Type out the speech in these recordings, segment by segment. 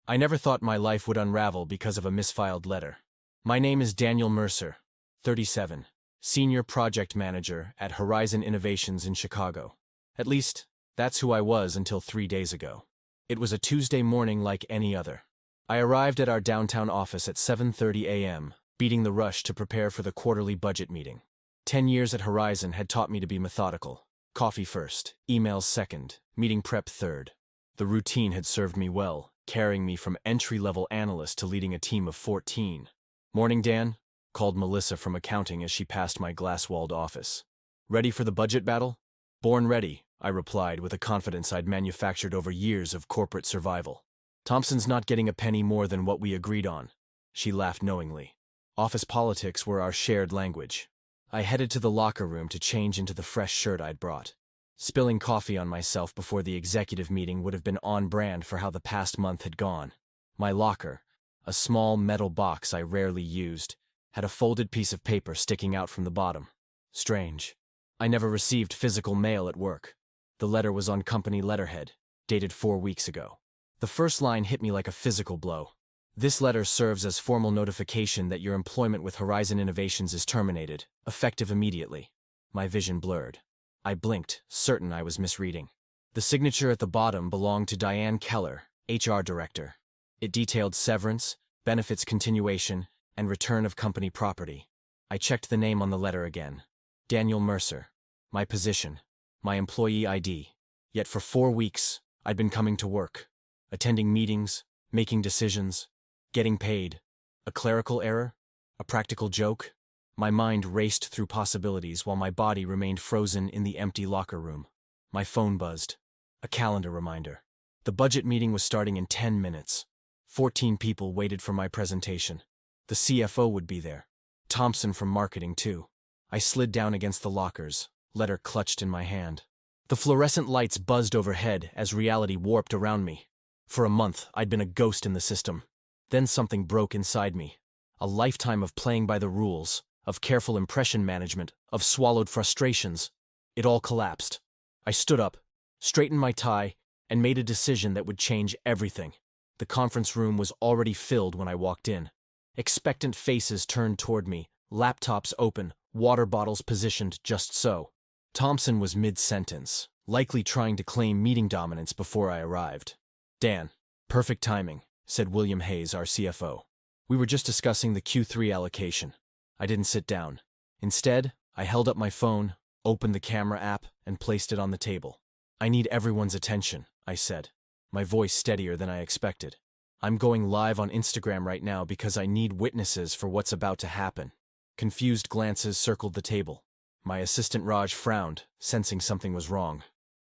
I never thought my life would unravel because of a misfiled letter. My name is Daniel Mercer, 37, Senior Project Manager at Horizon Innovations in Chicago. At least, that's who I was until 3 days ago. It was a Tuesday morning like any other. I arrived at our downtown office at 7:30 a.m., beating the rush to prepare for the quarterly budget meeting. 10 years at Horizon had taught me to be methodical. Coffee first, emails second, meeting prep third. The routine had served me well, carrying me from entry-level analyst to leading a team of 14. "Morning, Dan," called Melissa from accounting as she passed my glass-walled office. "Ready for the budget battle?" "Born ready," I replied with a confidence I'd manufactured over years of corporate survival. "Thompson's not getting a penny more than what we agreed on." She laughed knowingly. Office politics were our shared language. I headed to the locker room to change into the fresh shirt I'd brought. Spilling coffee on myself before the executive meeting would have been on brand for how the past month had gone. My locker, a small metal box I rarely used, had a folded piece of paper sticking out from the bottom. Strange. I never received physical mail at work. The letter was on company letterhead, dated 4 weeks ago. The first line hit me like a physical blow. "This letter serves as formal notification that your employment with Horizon Innovations is terminated, effective immediately." My vision blurred. I blinked, certain I was misreading. The signature at the bottom belonged to Diane Keller, HR Director. It detailed severance, benefits continuation, and return of company property. I checked the name on the letter again. Daniel Mercer. My position. My employee ID. Yet for 4 weeks, I'd been coming to work, attending meetings, making decisions, getting paid. A clerical error? A practical joke? My mind raced through possibilities while my body remained frozen in the empty locker room. My phone buzzed. A calendar reminder. The budget meeting was starting in 10 minutes. 14 people waited for my presentation. The CFO would be there. Thompson from marketing, too. I slid down against the lockers, letter clutched in my hand. The fluorescent lights buzzed overhead as reality warped around me. For a month, I'd been a ghost in the system. Then something broke inside me. A lifetime of playing by the rules, of careful impression management, of swallowed frustrations. It all collapsed. I stood up, straightened my tie, and made a decision that would change everything. The conference room was already filled when I walked in. Expectant faces turned toward me, laptops open, water bottles positioned just so. Thompson was mid-sentence, likely trying to claim meeting dominance before I arrived. "Dan, perfect timing," said William Hayes, our CFO. "We were just discussing the Q3 allocation." I didn't sit down. Instead, I held up my phone, opened the camera app, and placed it on the table. "I need everyone's attention," I said, my voice steadier than I expected. "I'm going live on Instagram right now because I need witnesses for what's about to happen." Confused glances circled the table. My assistant Raj frowned, sensing something was wrong.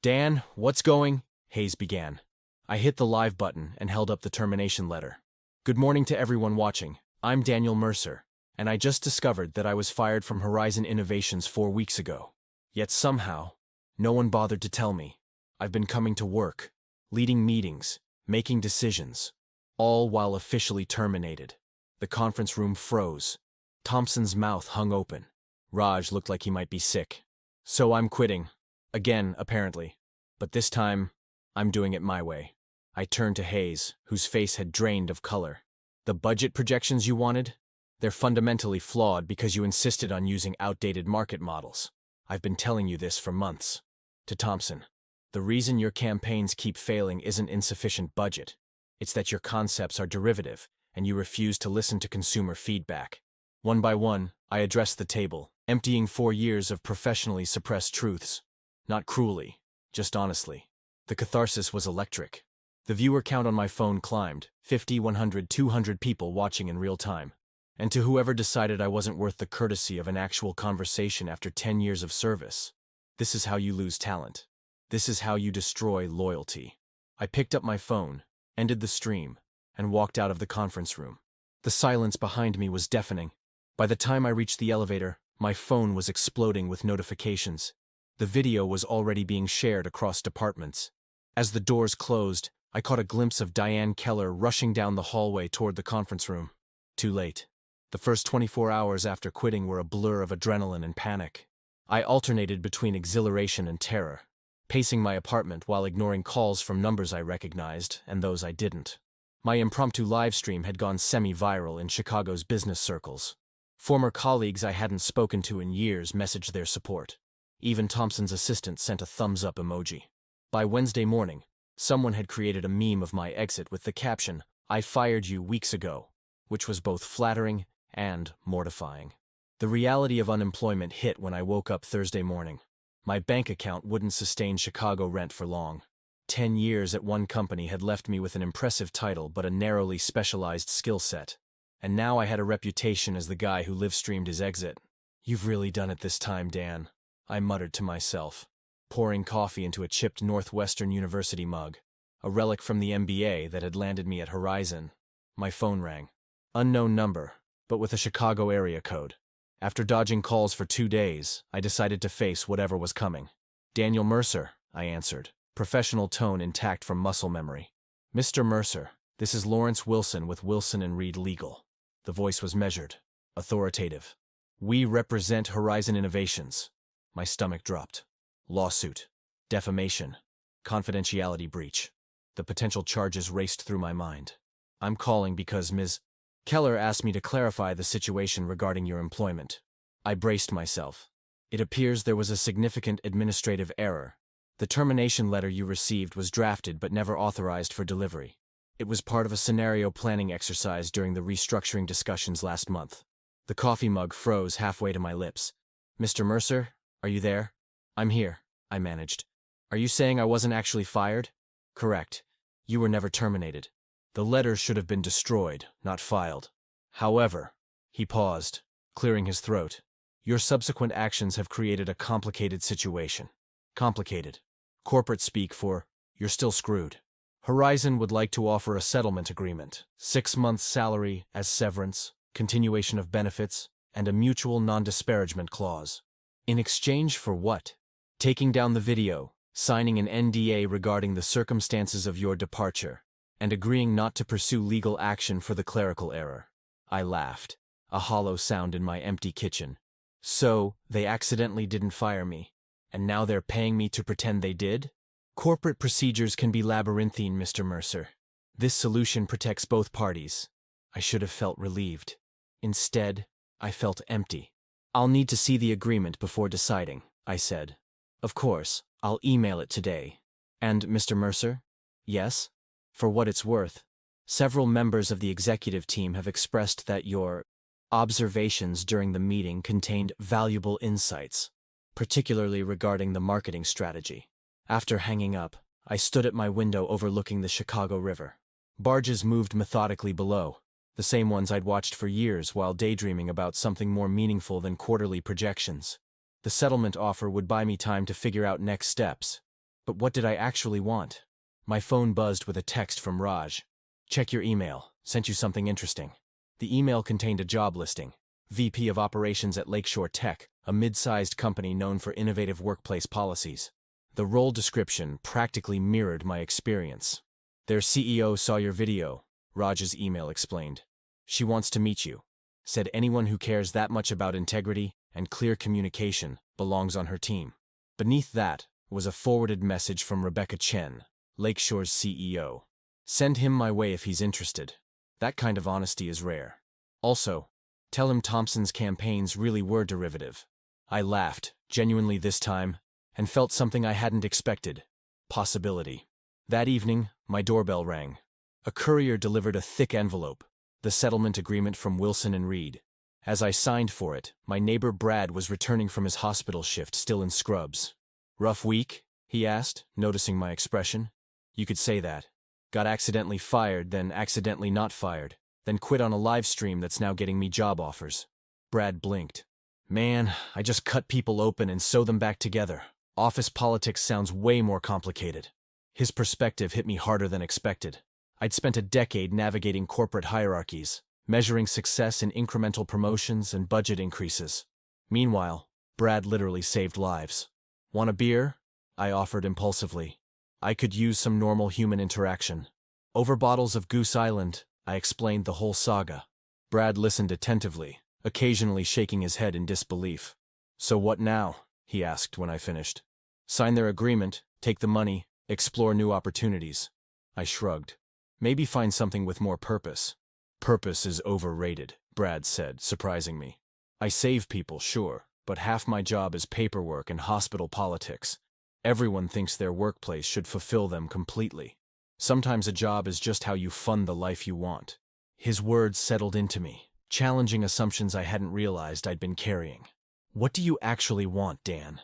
"Dan, what's going?" Hayes began. I hit the live button and held up the termination letter. "Good morning to everyone watching. I'm Daniel Mercer, and I just discovered that I was fired from Horizon Innovations 4 weeks ago. Yet somehow, no one bothered to tell me. I've been coming to work, leading meetings, making decisions, all while officially terminated." The conference room froze. Thompson's mouth hung open. Raj looked like he might be sick. "So I'm quitting. Again, apparently. But this time, I'm doing it my way." I turned to Hayes, whose face had drained of color. "The budget projections you wanted? They're fundamentally flawed because you insisted on using outdated market models. I've been telling you this for months." To Thompson, "The reason your campaigns keep failing isn't insufficient budget. It's that your concepts are derivative, and you refuse to listen to consumer feedback." One by one, I addressed the table, emptying 4 years of professionally suppressed truths. Not cruelly, just honestly. The catharsis was electric. The viewer count on my phone climbed, 50, 100, 200 people watching in real time. And to whoever decided I wasn't worth the courtesy of an actual conversation after 10 years of service, this is how you lose talent. This is how you destroy loyalty. I picked up my phone, ended the stream, and walked out of the conference room. The silence behind me was deafening. By the time I reached the elevator, my phone was exploding with notifications. The video was already being shared across departments. As the doors closed, I caught a glimpse of Diane Keller rushing down the hallway toward the conference room. Too late. The first 24 hours after quitting were a blur of adrenaline and panic. I alternated between exhilaration and terror, pacing my apartment while ignoring calls from numbers I recognized and those I didn't. My impromptu livestream had gone semi-viral in Chicago's business circles. Former colleagues I hadn't spoken to in years messaged their support. Even Thompson's assistant sent a thumbs-up emoji. By Wednesday morning, someone had created a meme of my exit with the caption, "I fired you weeks ago," which was both flattering and mortifying. The reality of unemployment hit when I woke up Thursday morning. My bank account wouldn't sustain Chicago rent for long. 10 years at one company had left me with an impressive title but a narrowly specialized skill set. And now I had a reputation as the guy who live-streamed his exit. "You've really done it this time, Dan," I muttered to myself, pouring coffee into a chipped Northwestern University mug, a relic from the MBA that had landed me at Horizon. My phone rang. Unknown number, but with a Chicago area code. After dodging calls for 2 days, I decided to face whatever was coming. "Daniel Mercer," I answered, professional tone intact from muscle memory. "Mr. Mercer, this is Lawrence Wilson with Wilson & Reed Legal." The voice was measured, authoritative. "We represent Horizon Innovations." My stomach dropped. Lawsuit, defamation, confidentiality breach. The potential charges raced through my mind. "I'm calling because Ms. Keller asked me to clarify the situation regarding your employment." I braced myself. "It appears there was a significant administrative error. The termination letter you received was drafted but never authorized for delivery. It was part of a scenario planning exercise during the restructuring discussions last month." The coffee mug froze halfway to my lips. "Mr. Mercer, are you there?" "I'm here," I managed. "Are you saying I wasn't actually fired?" "Correct. You were never terminated. The letter should have been destroyed, not filed. However," he paused, clearing his throat, "your subsequent actions have created a complicated situation." Complicated. Corporate speak for, "You're still screwed." Horizon would like to offer a settlement agreement, 6 months' salary as severance, continuation of benefits, and a mutual non-disparagement clause. In exchange for what? Taking down the video, signing an NDA regarding the circumstances of your departure, and agreeing not to pursue legal action for the clerical error. I laughed, a hollow sound in my empty kitchen. "So, they accidentally didn't fire me, and now they're paying me to pretend they did?" "Corporate procedures can be labyrinthine, Mr. Mercer. This solution protects both parties." I should have felt relieved. Instead, I felt empty. "I'll need to see the agreement before deciding," I said. "Of course, I'll email it today." "And, Mr. Mercer?" "Yes?" "For what it's worth, several members of the executive team have expressed that your observations during the meeting contained valuable insights, particularly regarding the marketing strategy." After hanging up, I stood at my window overlooking the Chicago River. Barges moved methodically below, the same ones I'd watched for years while daydreaming about something more meaningful than quarterly projections. The settlement offer would buy me time to figure out next steps. But what did I actually want? My phone buzzed with a text from Raj. "Check your email. Sent you something interesting." The email contained a job listing. VP of Operations at Lakeshore Tech, a mid-sized company known for innovative workplace policies. The role description practically mirrored my experience. "Their CEO saw your video," Raj's email explained. "She wants to meet you. Said anyone who cares that much about integrity and clear communication belongs on her team." Beneath that was a forwarded message from Rebecca Chen, Lakeshore's CEO. "Send him my way if he's interested." That kind of honesty is rare. Also, tell him Thompson's campaigns really were derivative. I laughed, genuinely this time, and felt something I hadn't expected. Possibility. That evening, my doorbell rang. A courier delivered a thick envelope, the settlement agreement from Wilson & Reed. As I signed for it, my neighbor Brad was returning from his hospital shift still in scrubs. "Rough week?" he asked, noticing my expression. "You could say that. Got accidentally fired, then accidentally not fired, then quit on a live stream that's now getting me job offers." Brad blinked. "Man, I just cut people open and sew them back together. Office politics sounds way more complicated." His perspective hit me harder than expected. I'd spent a decade navigating corporate hierarchies, measuring success in incremental promotions and budget increases. Meanwhile, Brad literally saved lives. "Want a beer?" I offered impulsively. I could use some normal human interaction. Over bottles of Goose Island, I explained the whole saga. Brad listened attentively, occasionally shaking his head in disbelief. "So what now?" he asked when I finished. "Sign their agreement, take the money, explore new opportunities." I shrugged. Maybe find something with more purpose. Purpose is overrated, Brad said, surprising me. I save people, sure, but half my job is paperwork and hospital politics. Everyone thinks their workplace should fulfill them completely. Sometimes a job is just how you fund the life you want. His words settled into me, challenging assumptions I hadn't realized I'd been carrying. What do you actually want, Dan?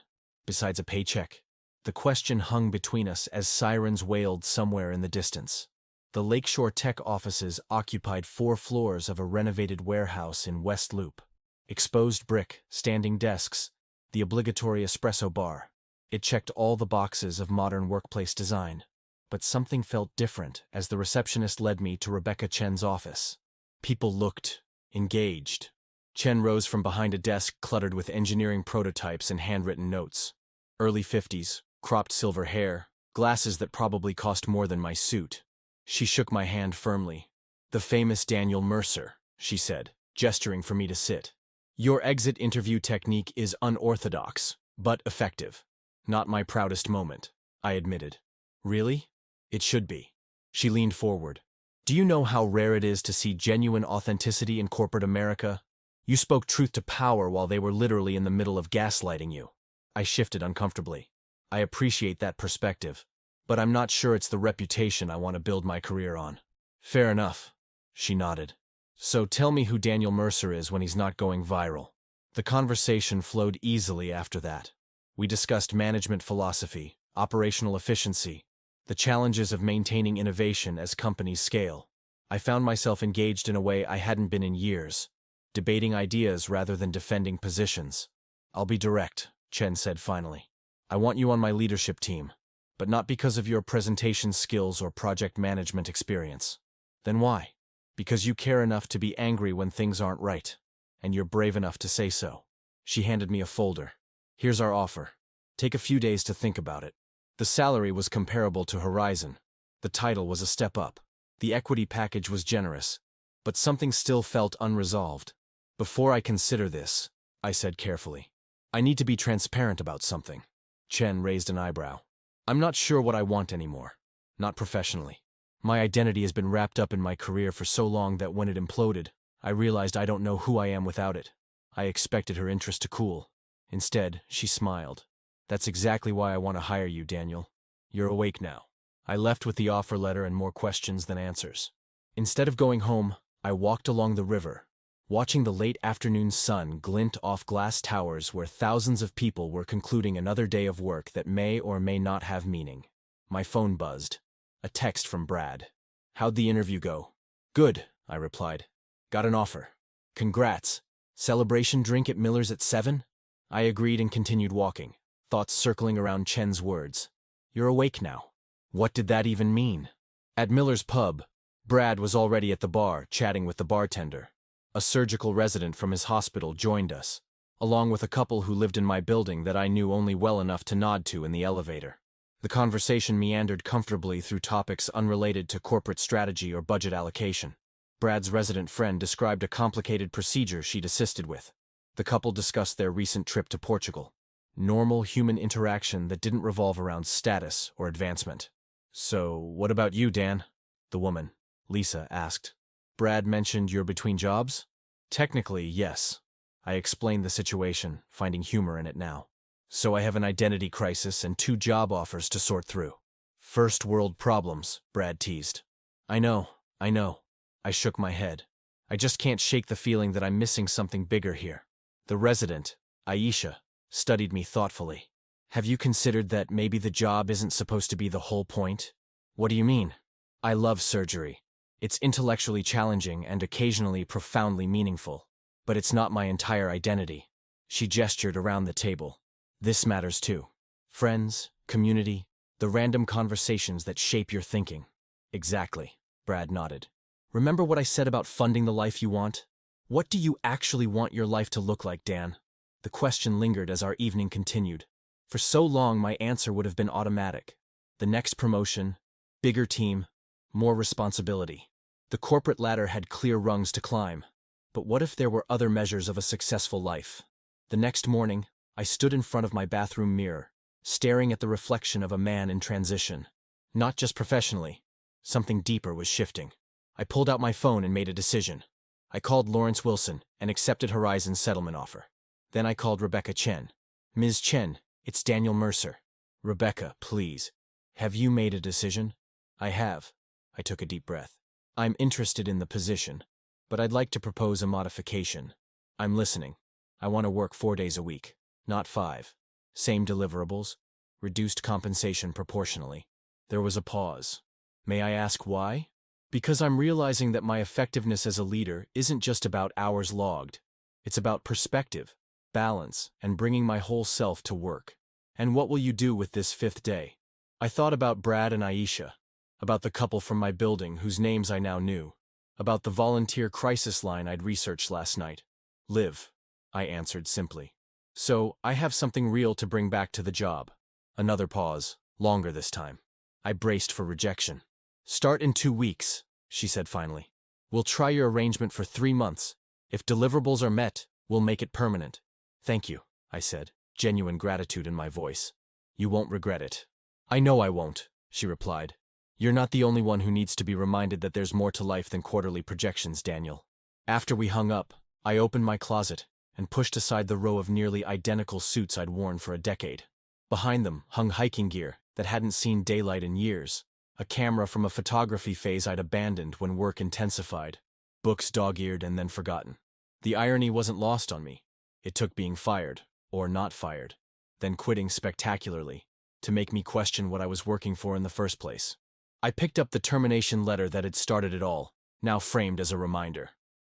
Besides a paycheck? The question hung between us as sirens wailed somewhere in the distance. The Lakeshore Tech offices occupied 4 floors of a renovated warehouse in West Loop. Exposed brick, standing desks, the obligatory espresso bar. It checked all the boxes of modern workplace design. But something felt different as the receptionist led me to Rebecca Chen's office. People looked engaged. Chen rose from behind a desk cluttered with engineering prototypes and handwritten notes. Early 50s, cropped silver hair, glasses that probably cost more than my suit. She shook my hand firmly. "The famous Daniel Mercer," she said, gesturing for me to sit. "Your exit interview technique is unorthodox, but effective." "Not my proudest moment," I admitted. "Really? It should be." She leaned forward. "Do you know how rare it is to see genuine authenticity in corporate America? You spoke truth to power while they were literally in the middle of gaslighting you." I shifted uncomfortably. "I appreciate that perspective, but I'm not sure it's the reputation I want to build my career on." "Fair enough," she nodded. "So tell me who Daniel Mercer is when he's not going viral." The conversation flowed easily after that. We discussed management philosophy, operational efficiency, the challenges of maintaining innovation as companies scale. I found myself engaged in a way I hadn't been in years, debating ideas rather than defending positions. "I'll be direct," Chen said finally. "I want you on my leadership team, but not because of your presentation skills or project management experience." "Then why?" "Because you care enough to be angry when things aren't right, and you're brave enough to say so." She handed me a folder. "Here's our offer. Take a few days to think about it." The salary was comparable to Horizon. The title was a step up. The equity package was generous, but something still felt unresolved. "Before I consider this," I said carefully, "I need to be transparent about something." Chen raised an eyebrow. "I'm not sure what I want anymore. Not professionally. My identity has been wrapped up in my career for so long that when it imploded, I realized I don't know who I am without it." I expected her interest to cool. Instead, she smiled. "That's exactly why I want to hire you, Daniel. You're awake now." I left with the offer letter and more questions than answers. Instead of going home, I walked along the river, watching the late afternoon sun glint off glass towers where thousands of people were concluding another day of work that may or may not have meaning. My phone buzzed. A text from Brad. "How'd the interview go?" "Good," I replied. "Got an offer." "Congrats. Celebration drink at Miller's at 7? I agreed and continued walking, thoughts circling around Chen's words. "You're awake now." What did that even mean? At Miller's pub, Brad was already at the bar, chatting with the bartender. A surgical resident from his hospital joined us, along with a couple who lived in my building that I knew only well enough to nod to in the elevator. The conversation meandered comfortably through topics unrelated to corporate strategy or budget allocation. Brad's resident friend described a complicated procedure she'd assisted with. The couple discussed their recent trip to Portugal. Normal human interaction that didn't revolve around status or advancement. "So, what about you, Dan?" the woman, Lisa, asked. "Brad mentioned you're between jobs?" "Technically, yes." I explained the situation, finding humor in it now. "So I have an identity crisis and 2 job offers to sort through." "First world problems," Brad teased. I know. I shook my head. I just can't shake the feeling that I'm missing something bigger here. The resident, Aisha, studied me thoughtfully. "Have you considered that maybe the job isn't supposed to be the whole point?" "What do you mean?" "I love surgery. It's intellectually challenging and occasionally profoundly meaningful. But it's not my entire identity." She gestured around the table. "This matters too. Friends, community, the random conversations that shape your thinking." "Exactly," Brad nodded. "Remember what I said about funding the life you want? What do you actually want your life to look like, Dan?" The question lingered as our evening continued. For so long, my answer would have been automatic. The next promotion, bigger team, more responsibility. The corporate ladder had clear rungs to climb. But what if there were other measures of a successful life? The next morning, I stood in front of my bathroom mirror, staring at the reflection of a man in transition. Not just professionally, Something deeper was shifting. I pulled out my phone and made a decision. I called Lawrence Wilson and accepted Horizon's settlement offer. Then I called Rebecca Chen. Ms. Chen, it's Daniel Mercer. Rebecca, please. Have you made a decision? I have. I took a deep breath. I'm interested in the position, but I'd like to propose a modification. I'm listening. I want to work 4 days a week, not 5. Same deliverables, reduced compensation proportionally. There was a pause. May I ask why? Because I'm realizing that my effectiveness as a leader isn't just about hours logged. It's about perspective, balance, and bringing my whole self to work. And what will you do with this 5th day? I thought about Brad and Aisha, about the couple from my building whose names I now knew, about the volunteer crisis line I'd researched last night. Live, I answered simply. So, I have something real to bring back to the job. Another pause, longer this time. I braced for rejection. Start in 2 weeks, she said finally. We'll try your arrangement for 3 months. If deliverables are met, we'll make it permanent. Thank you, I said, genuine gratitude in my voice. You won't regret it. I know I won't, she replied. You're not the only one who needs to be reminded that there's more to life than quarterly projections, Daniel. After we hung up, I opened my closet and pushed aside the row of nearly identical suits I'd worn for a decade. Behind them hung hiking gear that hadn't seen daylight in years, a camera from a photography phase I'd abandoned when work intensified, books dog-eared and then forgotten. The irony wasn't lost on me. It took being fired, or not fired, then quitting spectacularly, to make me question what I was working for in the first place. I picked up the termination letter that had started it all, now framed as a reminder.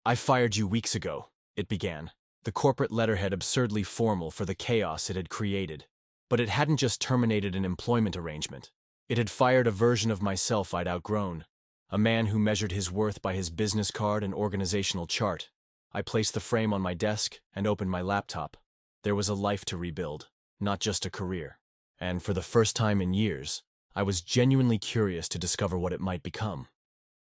I fired you weeks ago, it began, the corporate letterhead absurdly formal for the chaos it had created. But it hadn't just terminated an employment arrangement. It had fired a version of myself I'd outgrown, a man who measured his worth by his business card and organizational chart. I placed the frame on my desk and opened my laptop. There was a life to rebuild, not just a career. And for the first time in years, I was genuinely curious to discover what it might become.